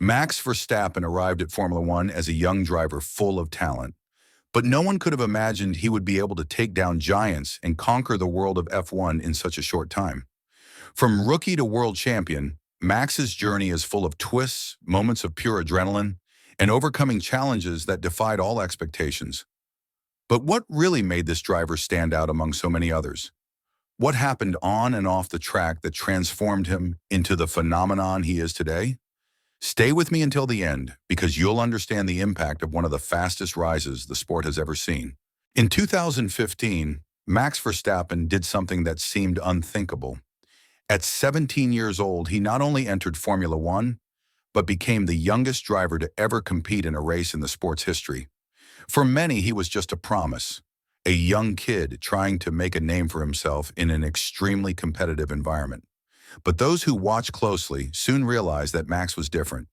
Max Verstappen arrived at Formula One as a young driver full of talent, but no one could have imagined he would be able to take down giants and conquer the world of F1 in such a short time. From rookie to world champion, Max's journey is full of twists, moments of pure adrenaline, and overcoming challenges that defied all expectations. But what really made this driver stand out among so many others? What happened on and off the track that transformed him into the phenomenon he is today? Stay with me until the end, because you'll understand the impact of one of the fastest rises the sport has ever seen. In 2015, Max Verstappen did something that seemed unthinkable. At 17 years old, he not only entered Formula One, but became the youngest driver to ever compete in a race in the sport's history. For many, he was just a promise, a young kid trying to make a name for himself in an extremely competitive environment. But those who watched closely soon realized that Max was different.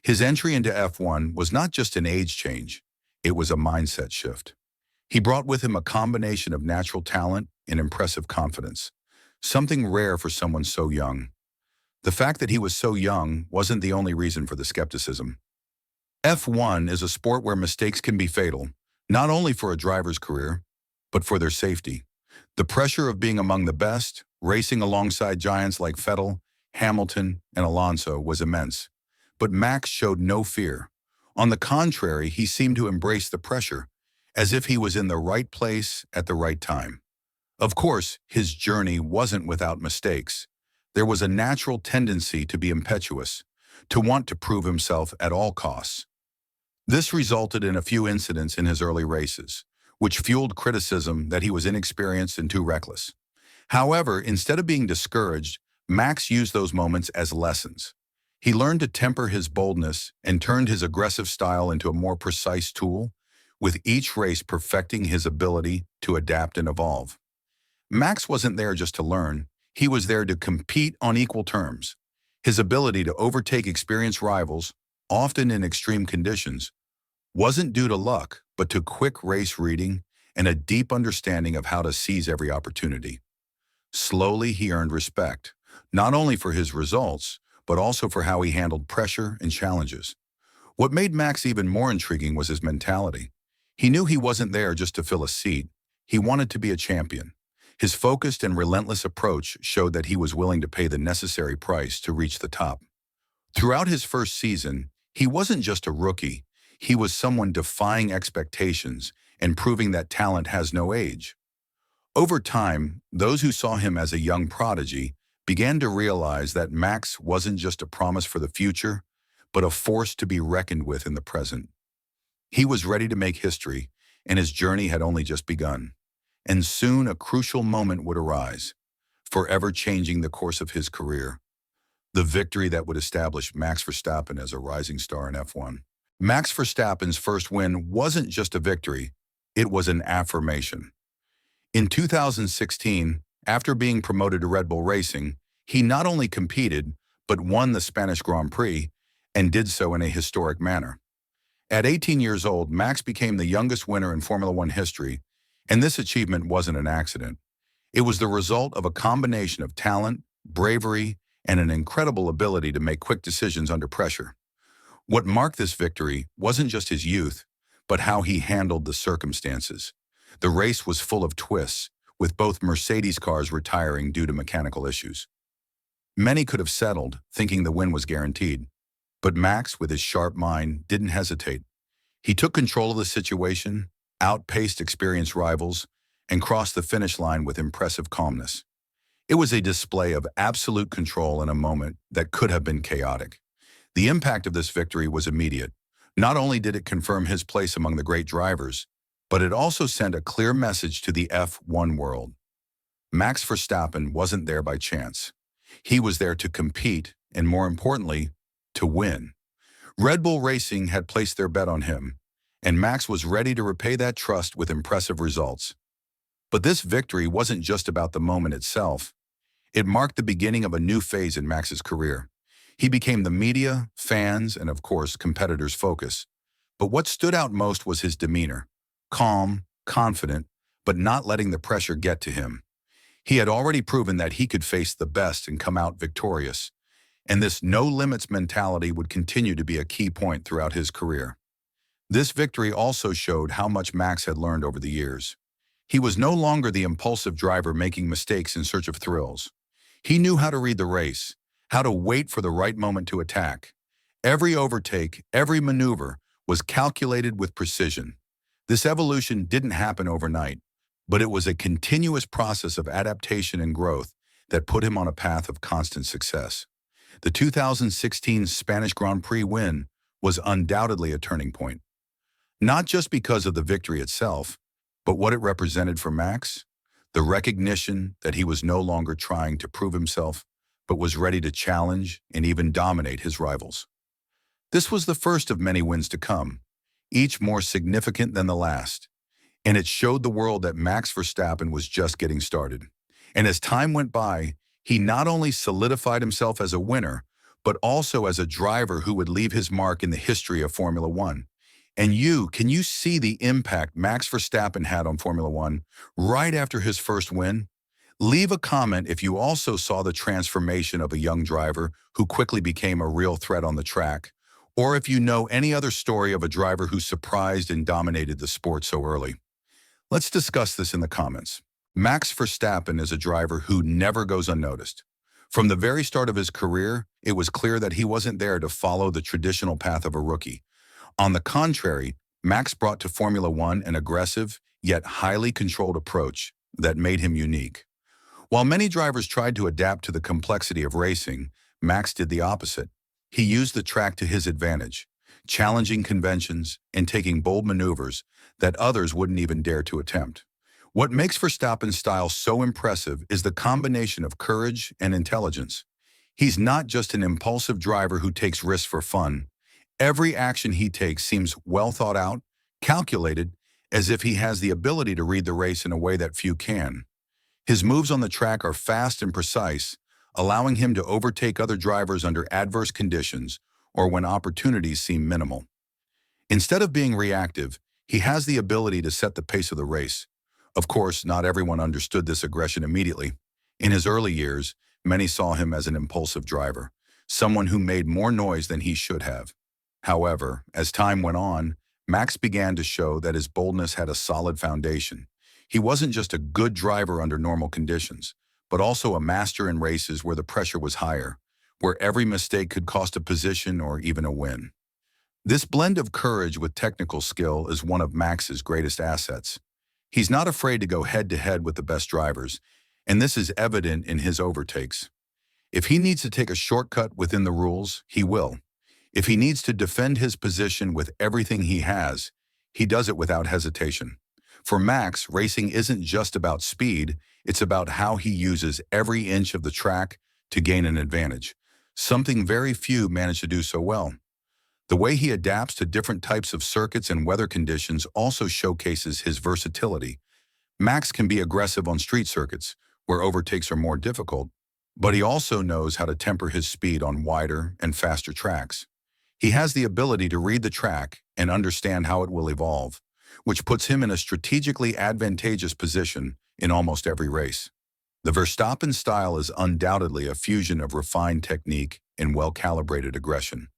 His entry into F1 was not just an age change, it was a mindset shift. He brought with him a combination of natural talent and impressive confidence, something rare for someone so young. The fact that he was so young wasn't the only reason for the skepticism. F1 is a sport where mistakes can be fatal, not only for a driver's career, but for their safety. The pressure of being among the best, racing alongside giants like Vettel, Hamilton, and Alonso was immense. But Max showed no fear. On the contrary, he seemed to embrace the pressure, as if he was in the right place at the right time. Of course, his journey wasn't without mistakes. There was a natural tendency to be impetuous, to want to prove himself at all costs. This resulted in a few incidents in his early races, which fueled criticism that he was inexperienced and too reckless. However, instead of being discouraged, Max used those moments as lessons. He learned to temper his boldness and turned his aggressive style into a more precise tool, with each race perfecting his ability to adapt and evolve. Max wasn't there just to learn, he was there to compete on equal terms. His ability to overtake experienced rivals, often in extreme conditions, wasn't due to luck, but to quick race reading and a deep understanding of how to seize every opportunity. Slowly, he earned respect, not only for his results, but also for how he handled pressure and challenges. What made Max even more intriguing was his mentality. He knew he wasn't there just to fill a seat. He wanted to be a champion. His focused and relentless approach showed that he was willing to pay the necessary price to reach the top. Throughout his first season, he wasn't just a rookie. He was someone defying expectations and proving that talent has no age. Over time, those who saw him as a young prodigy began to realize that Max wasn't just a promise for the future, but a force to be reckoned with in the present. He was ready to make history, and his journey had only just begun. And soon a crucial moment would arise, forever changing the course of his career. The victory that would establish Max Verstappen as a rising star in F1. Max Verstappen's first win wasn't just a victory, it was an affirmation. In 2016, after being promoted to Red Bull Racing, he not only competed, but won the Spanish Grand Prix, and did so in a historic manner. At 18 years old, Max became the youngest winner in Formula One history, and this achievement wasn't an accident. It was the result of a combination of talent, bravery, and an incredible ability to make quick decisions under pressure. What marked this victory wasn't just his youth, but how he handled the circumstances. The race was full of twists, with both Mercedes cars retiring due to mechanical issues. Many could have settled, thinking the win was guaranteed. But Max, with his sharp mind, didn't hesitate. He took control of the situation, outpaced experienced rivals, and crossed the finish line with impressive calmness. It was a display of absolute control in a moment that could have been chaotic. The impact of this victory was immediate. Not only did it confirm his place among the great drivers, but it also sent a clear message to the F1 world. Max Verstappen wasn't there by chance. He was there to compete, and more importantly, to win. Red Bull Racing had placed their bet on him, and Max was ready to repay that trust with impressive results. But this victory wasn't just about the moment itself. It marked the beginning of a new phase in Max's career. He became the media, fans, and of course, competitors' focus. But what stood out most was his demeanor. Calm, confident, but not letting the pressure get to him. He had already proven that he could face the best and come out victorious. and this no-limits mentality would continue to be a key point throughout his career. This victory also showed how much Max had learned over the years. He was no longer the impulsive driver making mistakes in search of thrills. He knew how to read the race, how to wait for the right moment to attack. Every overtake, every maneuver was calculated with precision. This evolution didn't happen overnight, but it was a continuous process of adaptation and growth that put him on a path of constant success. The 2016 Spanish Grand Prix win was undoubtedly a turning point. Not just because of the victory itself, but what it represented for Max, the recognition that he was no longer trying to prove himself, but was ready to challenge and even dominate his rivals. This was the first of many wins to come, each more significant than the last, and it showed the world that Max Verstappen was just getting started. And as time went by, he not only solidified himself as a winner, but also as a driver who would leave his mark in the history of Formula One. And can you see the impact Max Verstappen had on Formula One right after his first win? Leave a comment if you also saw the transformation of a young driver who quickly became a real threat on the track, or if you know any other story of a driver who surprised and dominated the sport so early. Let's discuss this in the comments. Max Verstappen is a driver who never goes unnoticed. From the very start of his career, it was clear that he wasn't there to follow the traditional path of a rookie. On the contrary, Max brought to Formula One an aggressive, yet highly controlled approach that made him unique. While many drivers tried to adapt to the complexity of racing, Max did the opposite. He used the track to his advantage, challenging conventions and taking bold maneuvers that others wouldn't even dare to attempt. What makes Verstappen's style so impressive is the combination of courage and intelligence. He's not just an impulsive driver who takes risks for fun. Every action he takes seems well thought out, calculated, as if he has the ability to read the race in a way that few can. His moves on the track are fast and precise, allowing him to overtake other drivers under adverse conditions or when opportunities seem minimal. Instead of being reactive, he has the ability to set the pace of the race. Of course, not everyone understood this aggression immediately. In his early years, many saw him as an impulsive driver, someone who made more noise than he should have. However, as time went on, Max began to show that his boldness had a solid foundation. He wasn't just a good driver under normal conditions, but also a master in races where the pressure was higher, where every mistake could cost a position or even a win. This blend of courage with technical skill is one of Max's greatest assets. He's not afraid to go head-to-head with the best drivers, and this is evident in his overtakes. If he needs to take a shortcut within the rules, he will. If he needs to defend his position with everything he has, he does it without hesitation. For Max, racing isn't just about speed, it's about how he uses every inch of the track to gain an advantage, something very few manage to do so well. The way he adapts to different types of circuits and weather conditions also showcases his versatility. Max can be aggressive on street circuits, where overtakes are more difficult, but he also knows how to temper his speed on wider and faster tracks. He has the ability to read the track and understand how it will evolve, which puts him in a strategically advantageous position in almost every race. The Verstappen style is undoubtedly a fusion of refined technique and well-calibrated aggression.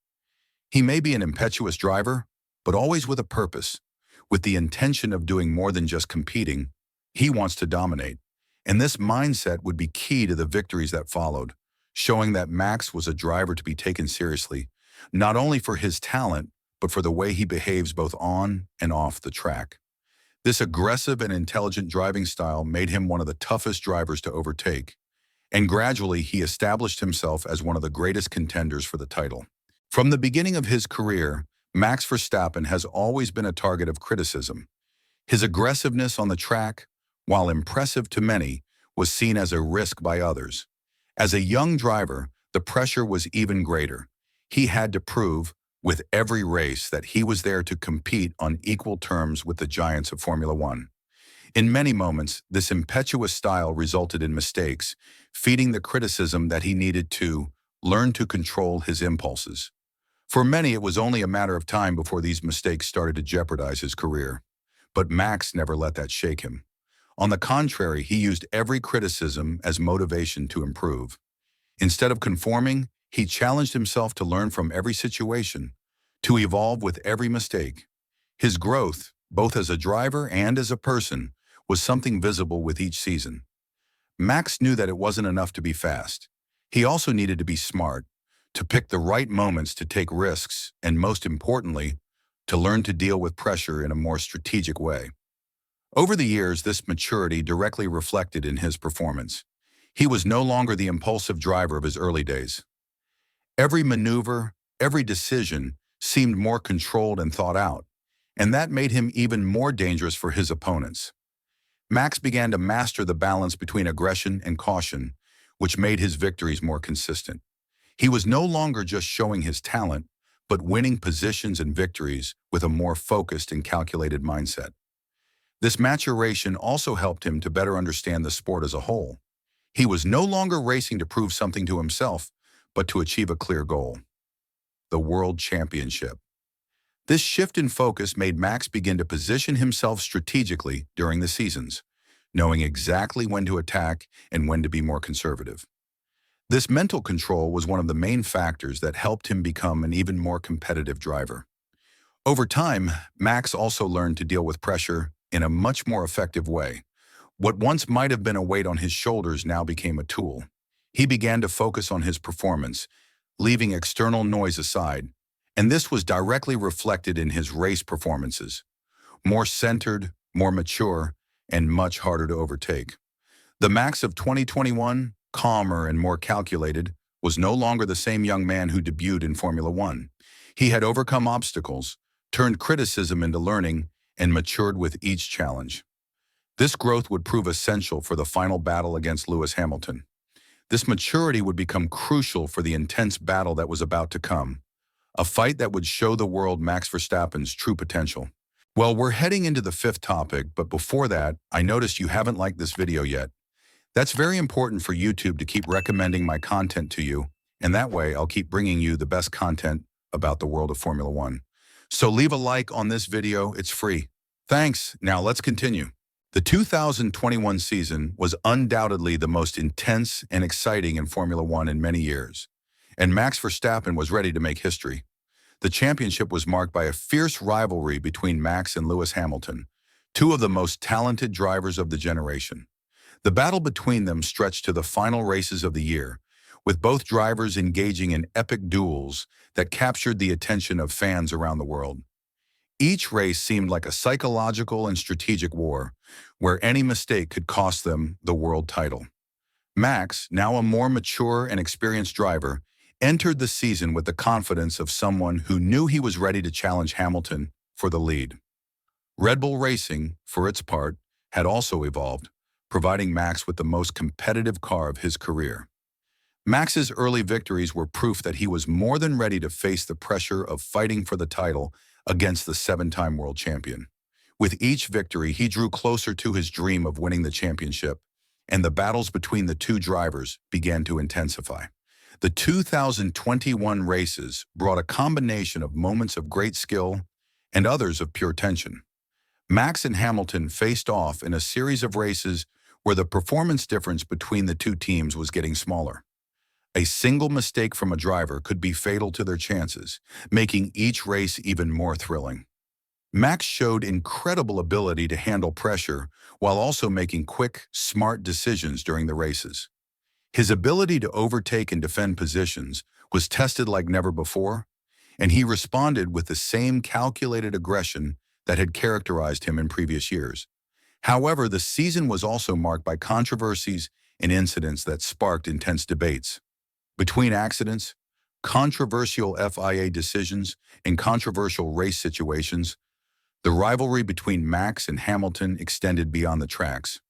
He may be an impetuous driver, but always with a purpose, with the intention of doing more than just competing. He wants to dominate, and this mindset would be key to the victories that followed, showing that Max was a driver to be taken seriously, not only for his talent, but for the way he behaves both on and off the track. This aggressive and intelligent driving style made him one of the toughest drivers to overtake, and gradually he established himself as one of the greatest contenders for the title. From the beginning of his career, Max Verstappen has always been a target of criticism. His aggressiveness on the track, while impressive to many, was seen as a risk by others. As a young driver, the pressure was even greater. He had to prove, with every race, that he was there to compete on equal terms with the giants of Formula One. In many moments, this impetuous style resulted in mistakes, feeding the criticism that he needed to learn to control his impulses. For many, it was only a matter of time before these mistakes started to jeopardize his career. But Max never let that shake him. On the contrary, he used every criticism as motivation to improve. Instead of conforming, He challenged himself to learn from every situation, to evolve with every mistake. His growth, both as a driver and as a person, was something visible with each season. Max knew that it wasn't enough to be fast. He also needed to be smart, to pick the right moments to take risks, and most importantly, to learn to deal with pressure in a more strategic way. Over the years, this maturity directly reflected in his performance. He was no longer the impulsive driver of his early days. Every maneuver, every decision seemed more controlled and thought out, and that made him even more dangerous for his opponents. Max began to master the balance between aggression and caution, which made his victories more consistent. He was no longer just showing his talent, but winning positions and victories with a more focused and calculated mindset. This maturation also helped him to better understand the sport as a whole. He was no longer racing to prove something to himself, but to achieve a clear goal: the World Championship. This shift in focus made Max begin to position himself strategically during the seasons, knowing exactly when to attack and when to be more conservative. This mental control was one of the main factors that helped him become an even more competitive driver. Over time, Max also learned to deal with pressure in a much more effective way. What once might have been a weight on his shoulders now became a tool. He began to focus on his performance, leaving external noise aside, and this was directly reflected in his race performances: more centered, more mature, and much harder to overtake. The Max of 2021, calmer and more calculated, was no longer the same young man who debuted in Formula One. He had overcome obstacles, turned criticism into learning, and matured with each challenge. This growth would prove essential for the final battle against Lewis Hamilton. This maturity would become crucial for the intense battle that was about to come, a fight that would show the world Max Verstappen's true potential. Well, we're heading into the fifth topic, but before that, I noticed you haven't liked this video yet. That's very important for YouTube to keep recommending my content to you, and that way I'll keep bringing you the best content about the world of Formula One. So leave a like on this video, it's free. Thanks, now let's continue. The 2021 season was undoubtedly the most intense and exciting in Formula One in many years, and Max Verstappen was ready to make history. The championship was marked by a fierce rivalry between Max and Lewis Hamilton, two of the most talented drivers of the generation. The battle between them stretched to the final races of the year, with both drivers engaging in epic duels that captured the attention of fans around the world. Each race seemed like a psychological and strategic war, where any mistake could cost them the world title. Max, now a more mature and experienced driver, entered the season with the confidence of someone who knew he was ready to challenge Hamilton for the lead. Red Bull Racing, for its part, had also evolved, providing Max with the most competitive car of his career. Max's early victories were proof that he was more than ready to face the pressure of fighting for the title against the seven-time world champion. With each victory, he drew closer to his dream of winning the championship, and the battles between the two drivers began to intensify. The 2021 races brought a combination of moments of great skill and others of pure tension. Max and Hamilton faced off in a series of races where the performance difference between the two teams was getting smaller. A single mistake from a driver could be fatal to their chances, making each race even more thrilling. Max showed incredible ability to handle pressure while also making quick, smart decisions during the races. His ability to overtake and defend positions was tested like never before, and he responded with the same calculated aggression that had characterized him in previous years. However, the season was also marked by controversies and incidents that sparked intense debates. Between accidents, controversial FIA decisions, and controversial race situations, the rivalry between Max and Hamilton extended beyond the tracks.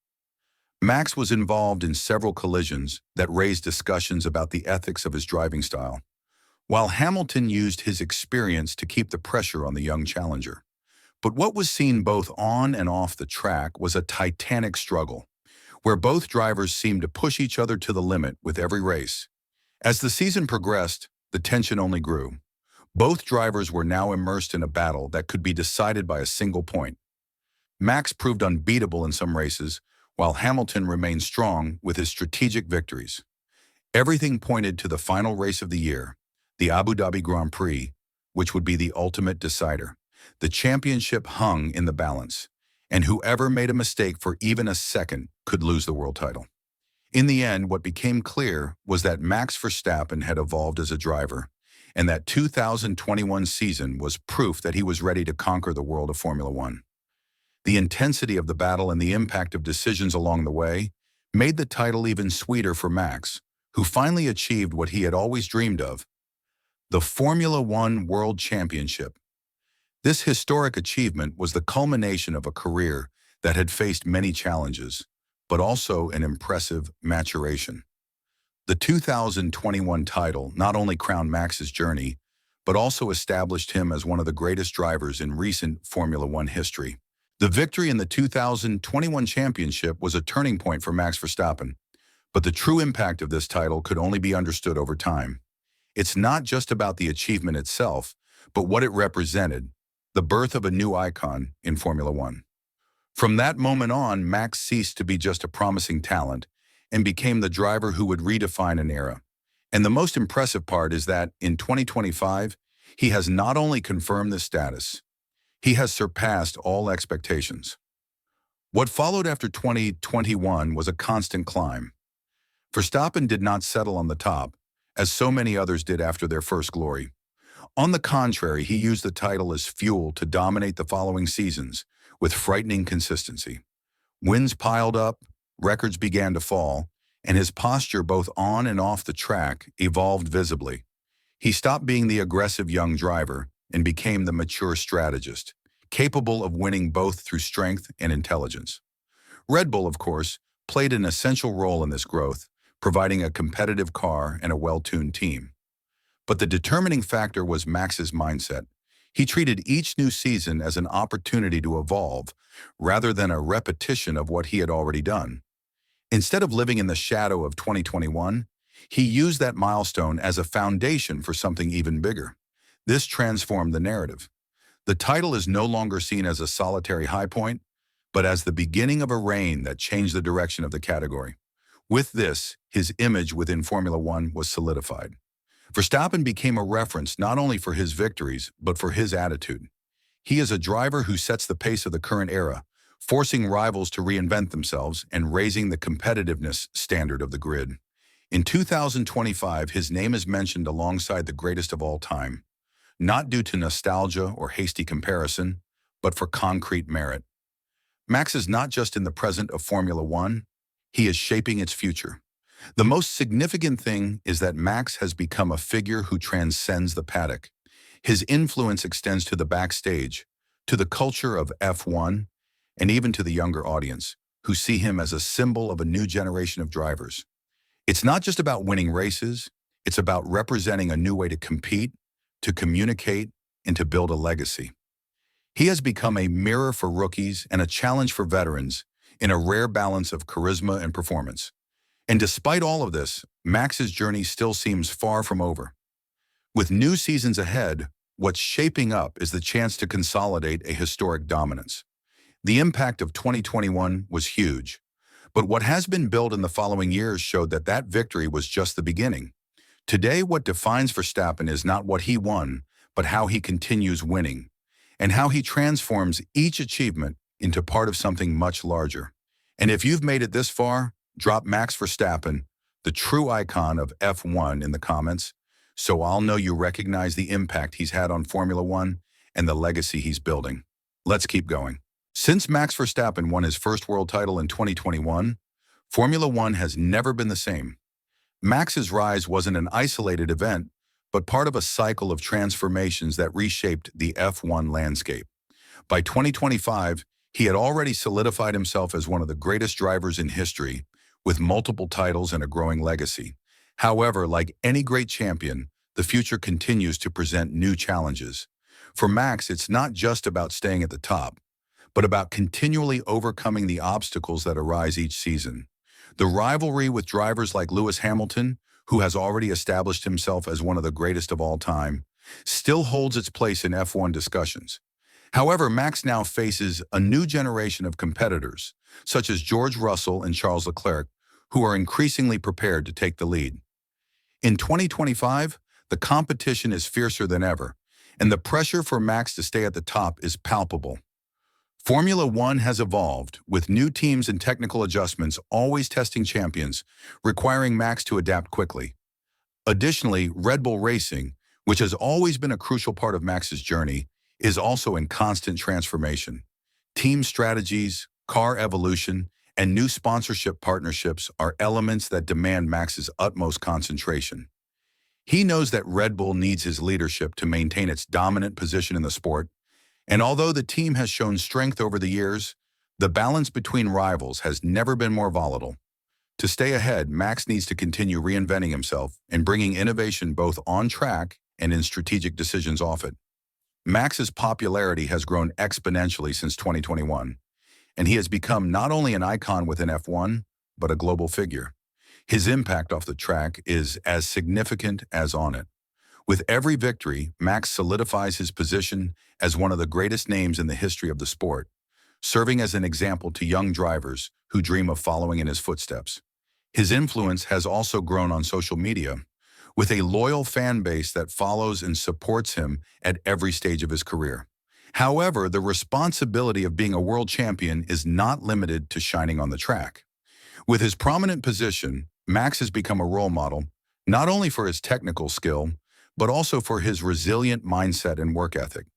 Max was involved in several collisions that raised discussions about the ethics of his driving style, while Hamilton used his experience to keep the pressure on the young challenger. But what was seen both on and off the track was a titanic struggle, where both drivers seemed to push each other to the limit with every race. As the season progressed, the tension only grew. Both drivers were now immersed in a battle that could be decided by a single point. Max proved unbeatable in some races, while Hamilton remained strong with his strategic victories. Everything pointed to the final race of the year, the Abu Dhabi Grand Prix, which would be the ultimate decider. The championship hung in the balance, and whoever made a mistake for even a second could lose the world title. In the end, what became clear was that Max Verstappen had evolved as a driver, and that 2021 season was proof that he was ready to conquer the world of Formula One. The intensity of the battle and the impact of decisions along the way made the title even sweeter for Max, who finally achieved what he had always dreamed of, the Formula One World Championship. This historic achievement was the culmination of a career that had faced many challenges, but also an impressive maturation. The 2021 title not only crowned Max's journey, but also established him as one of the greatest drivers in recent Formula One history. The victory in the 2021 championship was a turning point for Max Verstappen, but the true impact of this title could only be understood over time. It's not just about the achievement itself, but what it represented, the birth of a new icon in Formula One. From that moment on, Max ceased to be just a promising talent and became the driver who would redefine an era. And the most impressive part is that in 2025, he has not only confirmed this status, he has surpassed all expectations. What followed after 2021 was a constant climb. Verstappen did not settle on the top, as so many others did after their first glory. On the contrary, he used the title as fuel to dominate the following seasons with frightening consistency. Wins piled up, records began to fall, and his posture both on and off the track evolved visibly. He stopped being the aggressive young driver and became the mature strategist, capable of winning both through strength and intelligence. Red Bull, of course, played an essential role in this growth, providing a competitive car and a well-tuned team. But the determining factor was Max's mindset. He treated each new season as an opportunity to evolve, rather than a repetition of what he had already done. Instead of living in the shadow of 2021, he used that milestone as a foundation for something even bigger. This transformed the narrative. The title is no longer seen as a solitary high point, but as the beginning of a reign that changed the direction of the category. With this, his image within Formula One was solidified. Verstappen became a reference not only for his victories, but for his attitude. He is a driver who sets the pace of the current era, forcing rivals to reinvent themselves and raising the competitiveness standard of the grid. In 2025, his name is mentioned alongside the greatest of all time, not due to nostalgia or hasty comparison, but for concrete merit. Max is not just in the present of Formula One, he is shaping its future. The most significant thing is that Max has become a figure who transcends the paddock. His influence extends to the backstage, to the culture of F1, and even to the younger audience, who see him as a symbol of a new generation of drivers. It's not just about winning races, it's about representing a new way to compete, to communicate, and to build a legacy. He has become a mirror for rookies and a challenge for veterans in a rare balance of charisma and performance. And despite all of this, Max's journey still seems far from over. With new seasons ahead, what's shaping up is the chance to consolidate a historic dominance. The impact of 2021 was huge, but what has been built in the following years showed that that victory was just the beginning. Today, what defines Verstappen is not what he won, but how he continues winning, and how he transforms each achievement into part of something much larger. And if you've made it this far, drop Max Verstappen, the true icon of F1, in the comments, so I'll know you recognize the impact he's had on Formula One and the legacy he's building. Let's keep going. Since Max Verstappen won his first world title in 2021, Formula One has never been the same. Max's rise wasn't an isolated event, but part of a cycle of transformations that reshaped the F1 landscape. By 2025, he had already solidified himself as one of the greatest drivers in history, with multiple titles and a growing legacy. However, like any great champion, the future continues to present new challenges. For Max, it's not just about staying at the top, but about continually overcoming the obstacles that arise each season. The rivalry with drivers like Lewis Hamilton, who has already established himself as one of the greatest of all time, still holds its place in F1 discussions. However, Max now faces a new generation of competitors, such as George Russell and Charles Leclerc, who are increasingly prepared to take the lead. In 2025, the competition is fiercer than ever, and the pressure for Max to stay at the top is palpable. Formula One has evolved, with new teams and technical adjustments always testing champions, requiring Max to adapt quickly. Additionally, Red Bull Racing, which has always been a crucial part of Max's journey, is also in constant transformation. Team strategies, car evolution, and new sponsorship partnerships are elements that demand Max's utmost concentration. He knows that Red Bull needs his leadership to maintain its dominant position in the sport, and although the team has shown strength over the years, the balance between rivals has never been more volatile. To stay ahead, Max needs to continue reinventing himself and bringing innovation both on track and in strategic decisions off it. Max's popularity has grown exponentially since 2021, and he has become not only an icon within F1, but a global figure. His impact off the track is as significant as on it. With every victory, Max solidifies his position as one of the greatest names in the history of the sport, serving as an example to young drivers who dream of following in his footsteps. His influence has also grown on social media, with a loyal fan base that follows and supports him at every stage of his career. However, the responsibility of being a world champion is not limited to shining on the track. With his prominent position, Max has become a role model, not only for his technical skill, but also for his resilient mindset and work ethic.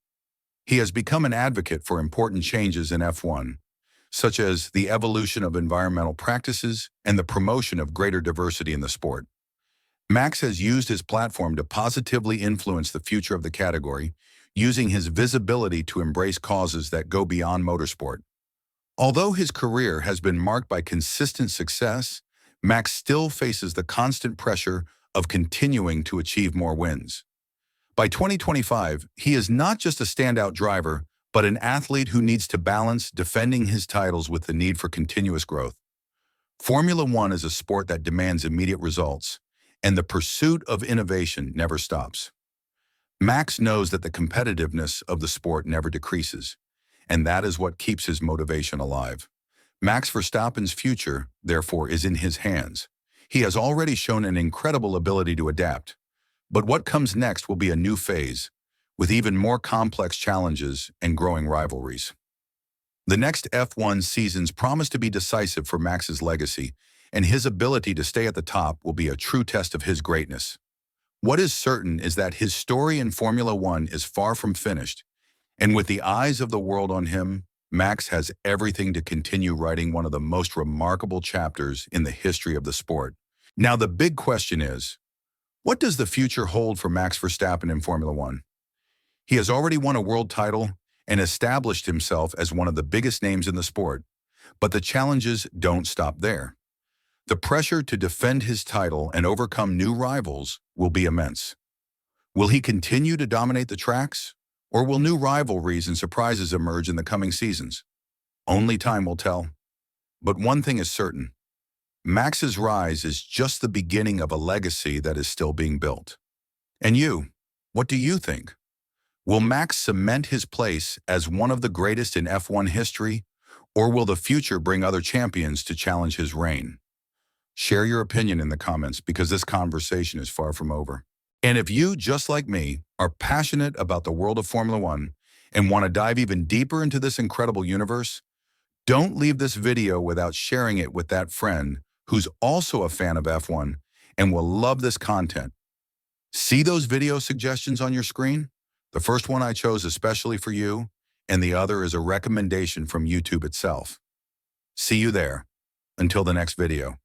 He has become an advocate for important changes in F1, such as the evolution of environmental practices and the promotion of greater diversity in the sport. Max has used his platform to positively influence the future of the category, using his visibility to embrace causes that go beyond motorsport. Although his career has been marked by consistent success, Max still faces the constant pressure of continuing to achieve more wins. By 2025, he is not just a standout driver, but an athlete who needs to balance defending his titles with the need for continuous growth. Formula One is a sport that demands immediate results, and the pursuit of innovation never stops. Max knows that the competitiveness of the sport never decreases, and that is what keeps his motivation alive. Max Verstappen's future, therefore, is in his hands. He has already shown an incredible ability to adapt, but what comes next will be a new phase, with even more complex challenges and growing rivalries. The next F1 seasons promise to be decisive for Max's legacy, and his ability to stay at the top will be a true test of his greatness. What is certain is that his story in Formula One is far from finished, and with the eyes of the world on him, Max has everything to continue writing one of the most remarkable chapters in the history of the sport. Now the big question is, what does the future hold for Max Verstappen in Formula One? He has already won a world title and established himself as one of the biggest names in the sport, but the challenges don't stop there. The pressure to defend his title and overcome new rivals will be immense. Will he continue to dominate the tracks, or will new rivalries and surprises emerge in the coming seasons? Only time will tell. But one thing is certain. Max's rise is just the beginning of a legacy that is still being built. And you, what do you think? Will Max cement his place as one of the greatest in F1 history, or will the future bring other champions to challenge his reign? Share your opinion in the comments because this conversation is far from over. And if you, just like me, are passionate about the world of Formula One and want to dive even deeper into this incredible universe, don't leave this video without sharing it with that friend who's also a fan of F1 and will love this content. See those video suggestions on your screen? The first one I chose especially for you, and the other is a recommendation from YouTube itself. See you there. Until the next video.